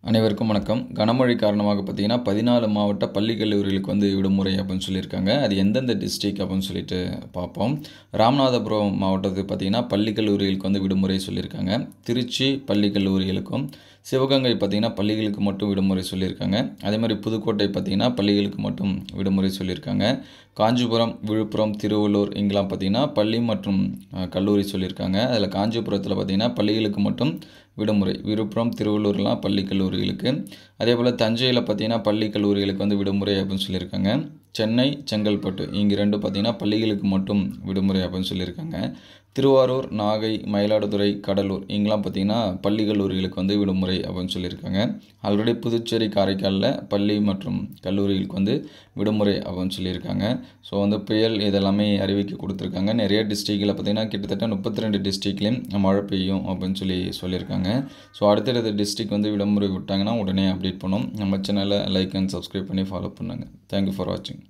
அனைவருக்கும் வணக்கம். கனமழை காரணமாக பார்த்தீங்கன்னா 14 மாவட்ட பள்ளி கல்லூரிகளுக்கு விடுமுறை அப்படின்னு சொல்லியிருக்காங்க. அது எந்தெந்த டிஸ்ட்ரிக்ட் அப்படின்னு சொல்லிட்டு பார்ப்போம். ராமநாதபுரம் மாவட்டத்துக்கு பார்த்தீங்கன்னா பள்ளி கல்லூரிகளுக்கு விடுமுறை சொல்லியிருக்காங்க. திருச்சி பள்ளி கல்லூரிகளுக்கும், சிவகங்கை பார்த்தீங்கன்னா பள்ளிகளுக்கு மட்டும் விடுமுறை சொல்லியிருக்காங்க. அதே மாதிரி புதுக்கோட்டை பார்த்தீங்கன்னா பள்ளிகளுக்கு மட்டும் விடுமுறை சொல்லியிருக்காங்க. காஞ்சிபுரம், விழுப்புரம், திருவள்ளூர் இங்கெல்லாம் பார்த்தீங்கன்னா பள்ளி மற்றும் கல்லூரி சொல்லியிருக்காங்க. அதில் காஞ்சிபுரத்தில் பார்த்தீங்கன்னா பள்ளிகளுக்கு மட்டும் விடுமுறை. விழுப்புரம், திருவள்ளூர்லாம் பள்ளி கல்லூரிகளுக்கு. அதே போல் தஞ்சையில் பார்த்தீங்கன்னா பள்ளி கல்லூரிகளுக்கு விடுமுறை அப்படின்னு சொல்லியிருக்காங்க. சென்னை, செங்கல்பட்டு இங்கே ரெண்டும் பார்த்தீங்கன்னா பள்ளிகளுக்கு மட்டும் விடுமுறை அப்படின்னு சொல்லியிருக்காங்க. திருவாரூர், நாகை, மயிலாடுதுறை, கடலூர் இங்கெல்லாம் பார்த்தீங்கன்னா பள்ளி கல்லூரிகளுக்கு விடுமுறை அப்படின்னு சொல்லியிருக்காங்க. ஆல்ரெடி புதுச்சேரி, காரைக்காலில் பள்ளி மற்றும் கல்லூரிகளுக்கு விடுமுறை அப்படின்னு சொல்லியிருக்காங்க. ஸோ புயல் இதெல்லாமே அறிவிக்க கொடுத்துருக்காங்க. நிறைய டிஸ்ட்ரிக்டில் பார்த்தீங்கன்னா கிட்டத்தட்ட 32 டிஸ்ட்ரிக்ட்லேயும் மழை பெய்யும் அப்படின்னு சொல்லியிருக்காங்க. ஸோ அடுத்தடுத்த டிஸ்ட்ரிக்ட் விடுமுறை விட்டாங்கன்னா உடனே அப்டேட் பண்ணும். நம்ம சேனலை லைக் அண்ட் சப்ஸ்கிரைப் பண்ணி ஃபாலோ பண்ணுங்கள். தேங்க்யூ ஃபார் வாட்சிங்.